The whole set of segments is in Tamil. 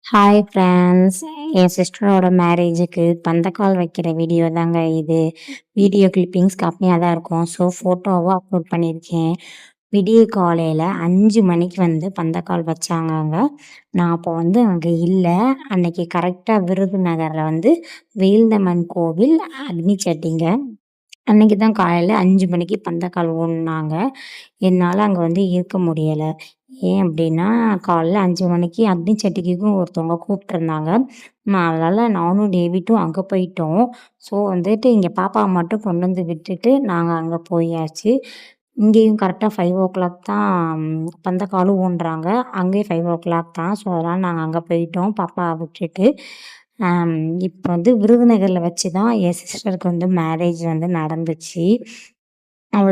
Hi friends. என் சிஸ்டரோட மேரேஜுக்கு பந்தக்கால் வைக்கிற வீடியோ தாங்க இது. வீடியோ கிளிப்பிங்ஸ் கம்மியா தான் இருக்கும். ஸோ ஃபோட்டோவா அப்லோட் பண்ணியிருக்கேன். விடிய காலையில 5 மணிக்கு வந்து பந்தக்கால் வச்சாங்கங்க. நான் அப்போ வந்து அங்க இல்ல. அன்னைக்கு கரெக்ட்டா விருதுநகர்ல வந்து வேல்ந்தம்மன் கோவில் அக்னி சட்டிங்க. அன்னைக்கு தான் காலையில 5 மணிக்கு பந்தக்கால் ஊனுனாங்க. என்னால அங்க வந்து இருக்க முடியல. ஏன் அப்டின்னா, காலைல 5 மணிக்கு அக்னி சட்டிக்கும் ஒருத்தவங்க கூப்ட்டுருந்தாங்க. அதனால நானும் டேவிட்டும் அங்க போயிட்டோம். ஸோ வந்துட்டு இங்க பாப்பாவ மட்டும் கொண்டு வந்து விட்டுட்டு நாங்க அங்க போயாச்சு. இங்கேயும் கரெக்ட்டா 5:00 தான் பந்தக்காலும் ஊன்றாங்க. அங்கேயும் 5:00 தான். ஸோ அதனால நாங்க அங்க போயிட்டோம் பாப்பாவ விட்டுட்டு. அம் இப்ப வந்து விருதுநகர்ல வச்சு தான் என் சிஸ்டருக்கு வந்து மேரேஜ் வந்து நடந்துச்சு. அவ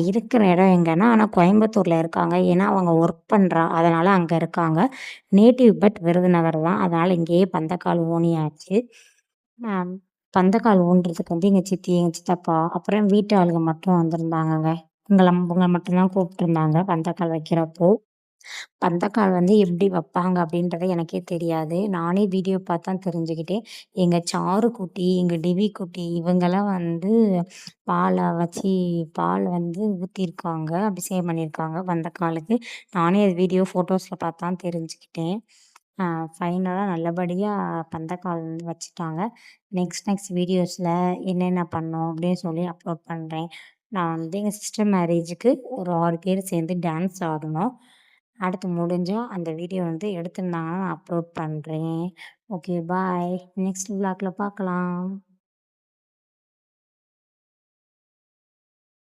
இருக்கிற இடம் எங்கன்னா, ஆனா கோயம்புத்தூர்ல இருக்காங்க. ஏன்னா அவங்க ஒர்க் பண்றா. அதனால அங்க இருக்காங்க. நேட்டிவ் பட் விருதுநகர் தான். அதனால இங்கேயே பந்தக்கால் ஊனியாச்சு. அம் பந்தக்கால் ஊன்றதுக்கு வந்து எங்க சித்தி, எங்க சித்தப்பா, அப்புறம் வீட்டு ஆளுங்க மட்டும் வந்திருந்தாங்கங்க. இவங்கள மட்டும் தான் கூப்ட்டுருந்தாங்க பந்தக்கால் வைக்கிறப்போ. பந்தக்கால் வந்து எப்படி வைப்பாங்க அப்படின்றது எனக்கே தெரியாது. நானே வீடியோ பார்த்து தான் தெரிஞ்சுக்கிட்டேன். எங்க சாரு குட்டி, எங்க டிவி குட்டி இவங்கலாம் வந்து பால வச்சு பால் வந்து ஊத்தியிருக்காங்க. அபிஷேகம் பண்ணியிருக்காங்க பந்தக்காலுக்கு. நானே அது வீடியோ, ஃபோட்டோஸ்ல பார்த்து தான் தெரிஞ்சுக்கிட்டேன். அ ஃபைனலா நல்லபடியா பந்தக்கால் வந்து வச்சுட்டாங்க. நெக்ஸ்ட் வீடியோஸ்ல என்னென்ன பண்ணோம் அப்படின்னு சொல்லி அப்லோட் பண்றேன். நான் வந்து எங்க சிஸ்டர் மேரேஜுக்கு ஒரு 6 பேர் சேர்ந்து டான்ஸ் ஆடுனோம். அடுத்து முடிஞ்சா அந்த வீடியோ வந்து எடுத்திருந்தாங்கன்னா நான் அப்லோட் பண்றேன். Okay bye. நெக்ஸ்ட் விளாக்ல பார்க்கலாம்.